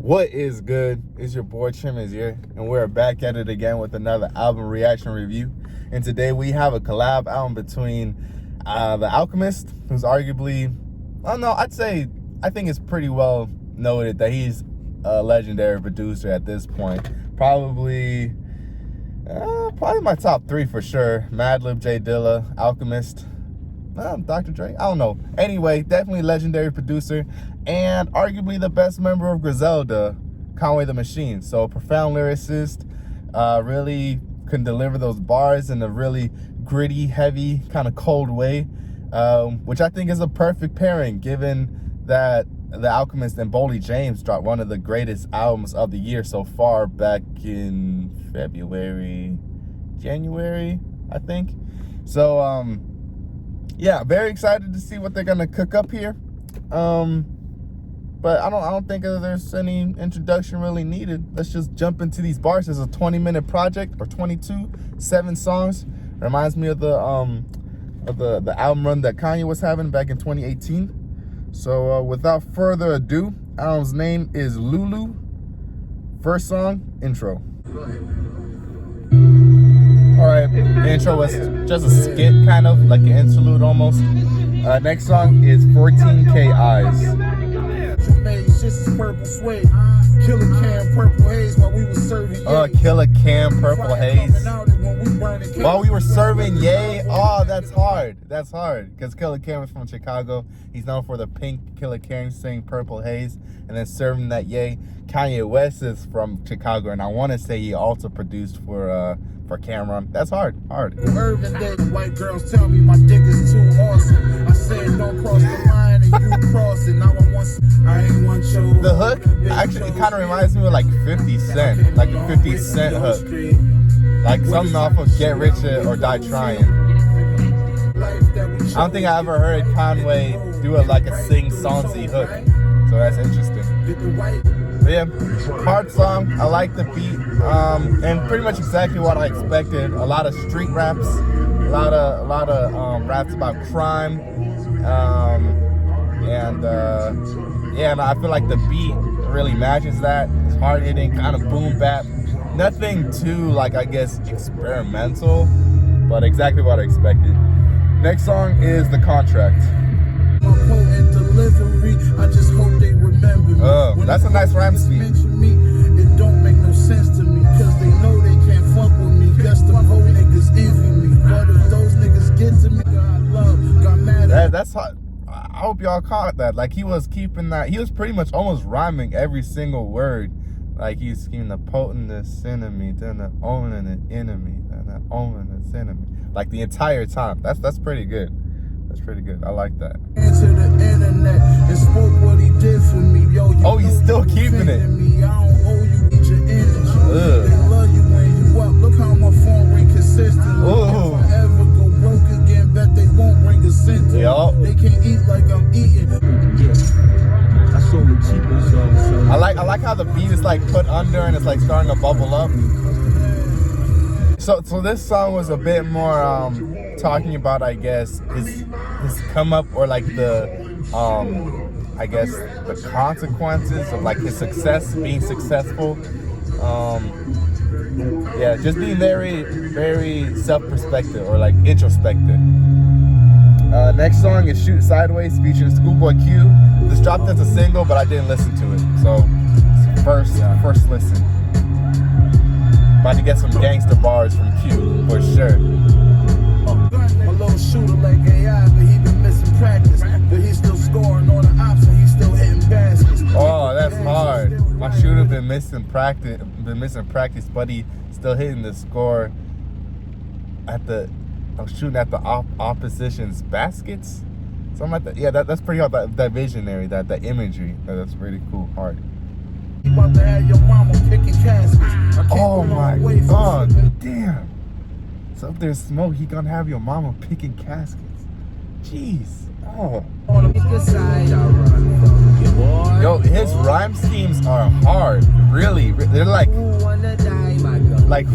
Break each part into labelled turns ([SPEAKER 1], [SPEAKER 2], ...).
[SPEAKER 1] What is good? It's your boy Chimezie here, and we're back at it again with another album reaction review. And today we have a collab album between the Alchemist, who's arguably, I think it's pretty well noted that he's a legendary producer at this point. Probably my top three for sure. Madlib, J Dilla, Alchemist, Dr. Dre, I don't know. Anyway, definitely legendary producer, and arguably the best member of Griselda, Conway the Machine. So profound lyricist, really can deliver those bars in a really gritty, heavy, kind of cold way, which I think is a perfect pairing given that the Alchemist and Boldy James dropped one of the greatest albums of the year so far back in January, I think. So, yeah, very excited to see what they're gonna cook up here. But I don't think there's any introduction really needed. Let's just jump into these bars. It's a 20-minute project, or 22, 7 songs. Reminds me of the album run that Kanye was having back in 2018. So without further ado, album's name is LULU. First song, intro. All right, the intro was just a skit, kind of like an interlude almost. Next song is 14K Eyes.
[SPEAKER 2] Purple suede, Killa Cam Purple Haze while we were serving.
[SPEAKER 1] Killa Cam Purple Haze. While we were serving, yay. Oh, that's hard. That's hard. Because Killa Cam is from Chicago. He's known for the pink Killa Cam saying Purple Haze and then serving that yay. Kanye West is from Chicago, and I want to say he also produced for Cameron. That's hard.
[SPEAKER 2] Urban day, white girls tell me my dick is too awesome. I said don't cross the line and you cross it. Now I ain't want you.
[SPEAKER 1] The hook actually kind of reminds me of like 50 Cent, like a 50 Cent hook, like something off of Get Rich or Die Trying. I don't think I ever heard Conway do like a sing-songy hook, so that's interesting. But yeah, hard song. I like the beat, and pretty much exactly what I expected. A lot of street raps, a lot of raps about crime, and I feel like the beat really matches that. It's hard hitting, kind of boom bap. Nothing too, like, I guess, experimental, but exactly what I expected. Next song is The Contract. I just hope they remember me. That's a nice rhyme scheme.
[SPEAKER 2] It don't make no sense to me, cause they know they can't fuck with me. Guess them whole niggas envy me. But if those niggas get to me, got love, got mad.
[SPEAKER 1] That's hot. I hope y'all caught that. Like, he was keeping that. He was pretty much almost rhyming every single word. Like, he's scheming the potentest enemy, then the owning the enemy, then the owning the enemy. Like, the entire time. That's pretty good. That's pretty good. I like that.
[SPEAKER 2] Into the internet and spoke what he did for me. Yo,
[SPEAKER 1] he's still keeping it.
[SPEAKER 2] I don't owe you, need your energy. They love you when you up. Look how my phone ring consistently. If I ever go broke again, bet they won't bring a cent. They can't eat like I'm eating.
[SPEAKER 1] I like how the beat is like put under and it's like starting to bubble up. So this song was a bit more talking about, I guess, his come up, or like the I guess the consequences of like his success, being successful. Yeah, just being very, very self-perspective or like introspective. Next song is Shoot Sideways featuring Schoolboy Q. This dropped as a single, but I didn't listen to it. So first listen. About to get some gangster bars from Q for sure.
[SPEAKER 2] My little shooter like AI, but he been missing practice. But he's still scoring on the ops and he's still hitting baskets.
[SPEAKER 1] Oh, that's hard. My shooter been missing practice, but he still hitting the score at the. I'm shooting at the opposition's baskets. Something like that. Yeah, that's pretty hard. That visionary, that imagery. That's really cool. Hard.
[SPEAKER 2] You about to have your mama picking caskets.
[SPEAKER 1] Oh my God, damn. So if there's smoke, he gonna have your mama picking caskets. Jeez. Oh. Yo, his rhyme schemes are hard. Really, they're like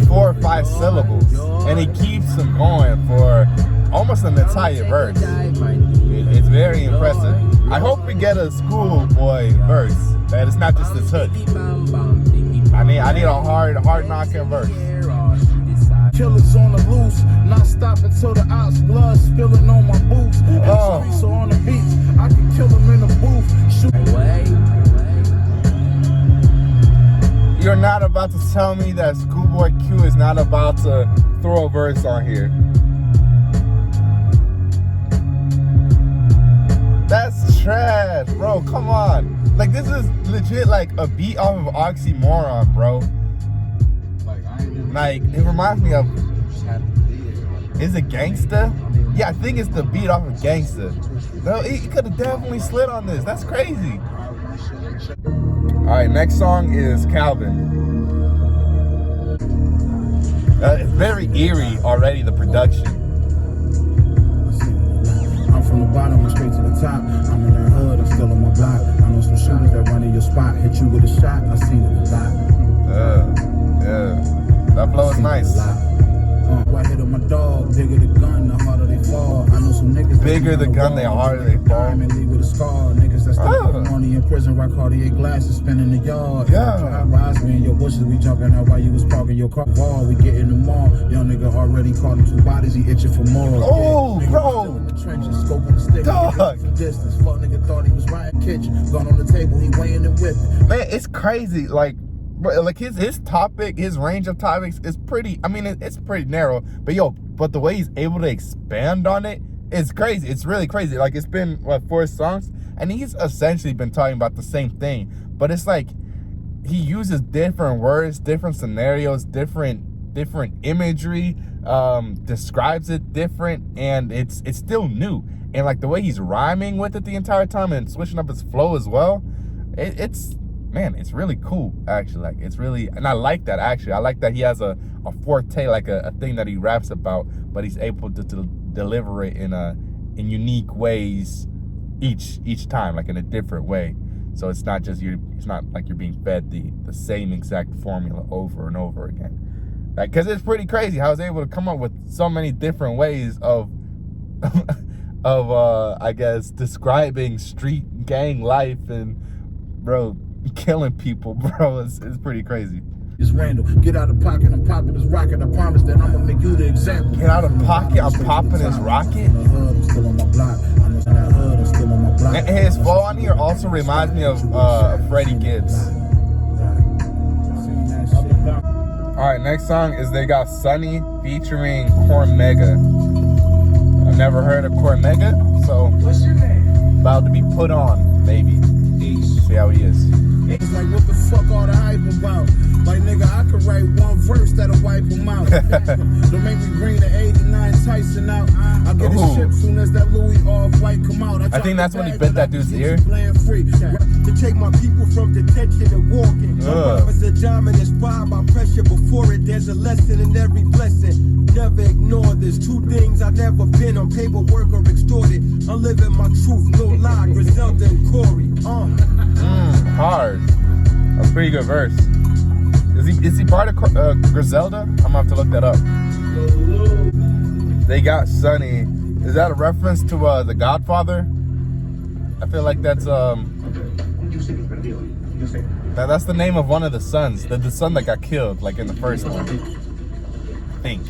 [SPEAKER 1] 4 or 5 syllables, and he keeps them going for almost an entire verse. It's very impressive. I hope we get a Schoolboy verse. That it's not just this hook. I need a hard knocking verse.
[SPEAKER 2] Killers on the loose, not stopping till the ops blood spilling on my boots. So on the beach, I can kill them in the booth. Shoot away.
[SPEAKER 1] You're not about to tell me that Schoolboy Q is not about to throw a verse on here. That's trash, bro. Come on. Like, this is legit like a beat off of Oxymoron, bro. Like, it reminds me of, is it Gangsta? Yeah, I think it's the beat off of Gangsta. No, he could have definitely slid on this. That's crazy. All right, next song is Calvin. It's very eerie already, the production.
[SPEAKER 2] I'm from the bottom and straight to the top. I'm in the hood, I'm still on my block. I know some shooters that run in your spot. Hit you with a shot, I seen it a lot.
[SPEAKER 1] Yeah. That flow is nice.
[SPEAKER 2] I hit on my dog, bigger the gun, the harder they fall. I know some niggas.
[SPEAKER 1] Bigger the gun, the harder they fall.
[SPEAKER 2] Leave with a scar. Niggas that still money in prison, rock Cartier glasses, spinning the yard.
[SPEAKER 1] Yeah.
[SPEAKER 2] Rise me in your bushes, we jumping out while you was parking your car. Wall, we get in the mall. Young nigga already caught him 2 bodies, he itching for more.
[SPEAKER 1] Oh, yeah, bro.
[SPEAKER 2] Trenches, scope on the stick.
[SPEAKER 1] Dog.
[SPEAKER 2] From distance, fuck nigga thought he was riding kitchen. Gun on the table, he weighing it with it.
[SPEAKER 1] Man, it's crazy. Like his topic, his range of topics is pretty, I mean, it's pretty narrow, but the way he's able to expand on it is crazy. It's really crazy. Like, it's been, what, 4 songs? And he's essentially been talking about the same thing, but it's like he uses different words, different scenarios, different imagery, describes it different, and it's still new. And like the way he's rhyming with it the entire time and switching up his flow as well, it's man, it's really cool, actually. Like, it's really, and I like that, actually. I like that he has a forte, like a thing that he raps about, but he's able to deliver it in unique ways each time, like in a different way. So it's not just it's not like you're being fed the same exact formula over and over again. Like, because it's pretty crazy how I was able to come up with so many different ways of I guess describing street gang life and, bro, killing people, bro. It's pretty crazy.
[SPEAKER 2] It's Randall. Get out of pocket, I'm popping this rocket. I promise that I'm gonna make you the example.
[SPEAKER 1] Get out of pocket, I'm popping this rocket.
[SPEAKER 2] I'm still on my block. I'm still on my block.
[SPEAKER 1] And his flow on here also reminds me of Freddie Gibbs. All right, next song is they got Sunny featuring Cormega. I've never heard of Cormega, so about to be put on, maybe. See how he is.
[SPEAKER 2] It's like, what the fuck all the hype about? Like, nigga, I could write one verse that'll wipe him out. Don't make me bring the 89 Tyson out. I get a ship soon as that Louis off-white come out.
[SPEAKER 1] I think that's when he bit that dude's ear.
[SPEAKER 2] Free. To take my people from detention to walking. My rhyme is a diamond inspired by pressure. Before it, there's a lesson in every blessing. Never ignore this. 2 things I've never been on paperwork or extorted. I'm living my truth, no lie. Griselda and Corey.
[SPEAKER 1] Hard. That's a pretty good verse. Is he part of Griselda? I'm gonna have to look that up. They got Sunny. Is that a reference to The Godfather? I feel like that's that's the name of one of the sons. The son that got killed, like in the first one. I think.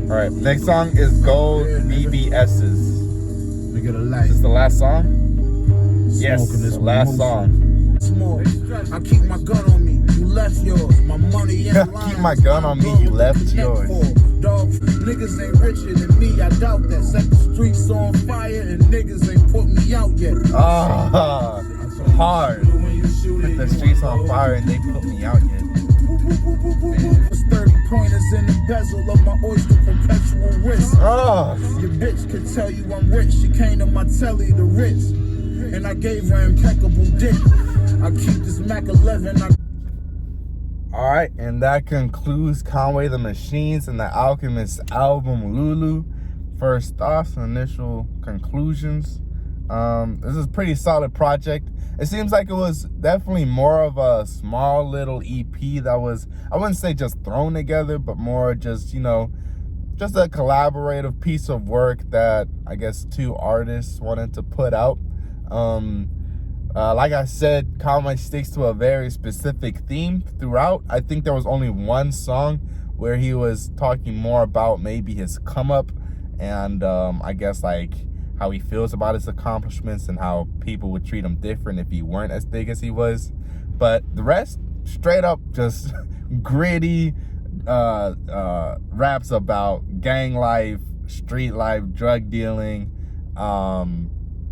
[SPEAKER 1] Alright, next song is Gold BBS's. Is this the last song? Yes, last song.
[SPEAKER 2] I keep my gun on me, you left yours. My money ain't
[SPEAKER 1] keep my gun on me, you left yours.
[SPEAKER 2] Dog, niggas ain't richer than me, I doubt that. Set the streets on fire and niggas ain't put me out yet.
[SPEAKER 1] Hard. Put the streets on fire and they put me out yet.
[SPEAKER 2] There's 30 pointers in the bezel of my oyster perpetual wrist. Your bitch could tell you I'm rich. She came to my telly, the Ritz, and I gave her impeccable dick. I keep this Mac 11.
[SPEAKER 1] All right, and that concludes Conway the Machine's and the Alchemist album LULU. First thoughts and initial conclusions. This is a pretty solid project. It seems like it was definitely more of a small little EP that was, I wouldn't say just thrown together, but more just, you know, just a collaborative piece of work that I guess two artists wanted to put out. Like I said, Conway sticks to a very specific theme throughout. I think there was only one song where he was talking more about maybe his come up and I guess like how he feels about his accomplishments and how people would treat him different if he weren't as big as he was. But the rest, straight up just gritty raps about gang life, street life, drug dealing,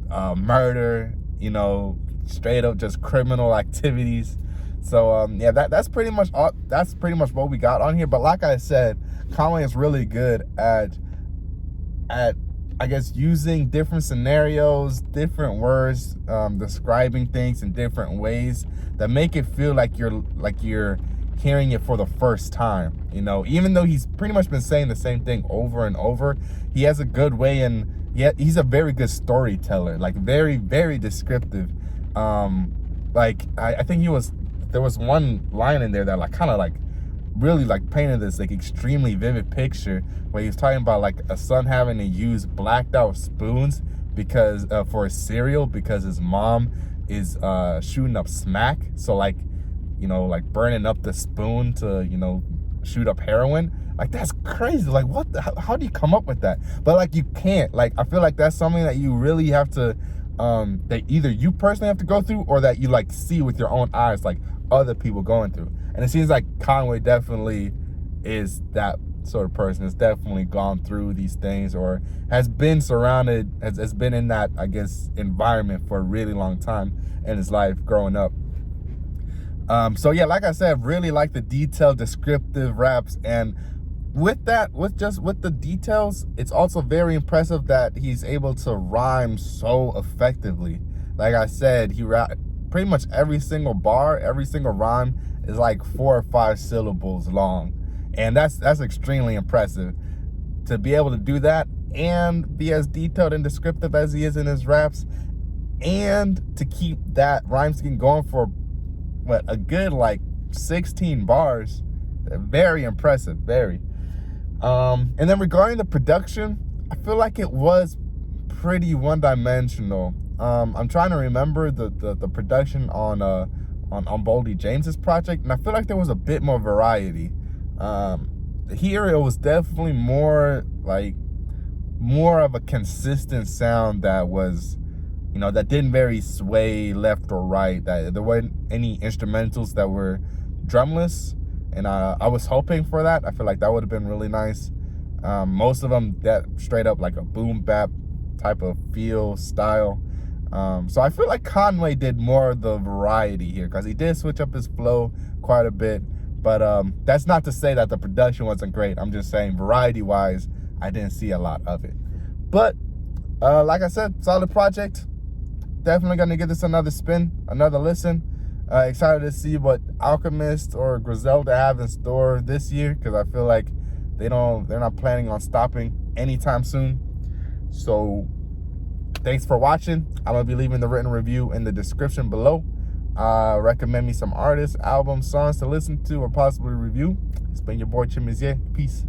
[SPEAKER 1] murder, you know, straight up just criminal activities. So yeah, that's pretty much all. That's pretty much what we got on here. But like I said, Conway is really good at I guess using different scenarios, different words, describing things in different ways that make it feel like you're hearing it for the first time. You know, even though he's pretty much been saying the same thing over and over, he has a good way, and he's a very good storyteller, like very, very descriptive. Like I think there was one line in there that like kind of like really like painted this like extremely vivid picture where he was talking about like a son having to use blacked out spoons because for his cereal because his mom is shooting up smack. So like, you know, like burning up the spoon to, you know, shoot up heroin. Like, that's crazy. Like, what how do you come up with that? But like, you can't. Like, I feel like that's something that you really have to that either you personally have to go through or that you like see with your own eyes, like other people going through. And it seems like Conway definitely is that sort of person, has definitely gone through these things or has been surrounded, has been in that, I guess, environment for a really long time in his life growing up. So yeah, like I said, really like the detailed descriptive raps, and with that, with the details, it's also very impressive that he's able to rhyme so effectively. Like I said, he pretty much every single bar, every single rhyme is like 4 or 5 syllables long, and that's extremely impressive to be able to do that and be as detailed and descriptive as he is in his raps, and to keep that rhyme scheme going for what, a good like 16 bars. Very impressive, very. And then regarding the production, I feel like it was pretty one-dimensional. I'm trying to remember the production on Boldy James's project, and I feel like there was a bit more variety. Here it was definitely more of a consistent sound that was, you know, that didn't very sway left or right, that there weren't any instrumentals that were drumless, and I was hoping for that. I feel like that would have been really nice. Most of them that straight up like a boom bap type of feel style. So I feel like Conway did more of the variety here, because he did switch up his flow quite a bit. But that's not to say that the production wasn't great. I'm just saying variety wise, I didn't see a lot of it. But like I said, solid project. Definitely gonna give this another spin, another listen. Excited to see what Alchemist or Griselda have in store this year, because I feel like they're not planning on stopping anytime soon. So thanks for watching. I'm gonna be leaving the written review in the description below. Recommend me some artists, albums, songs to listen to or possibly review. It's been your boy Chimezie. Peace.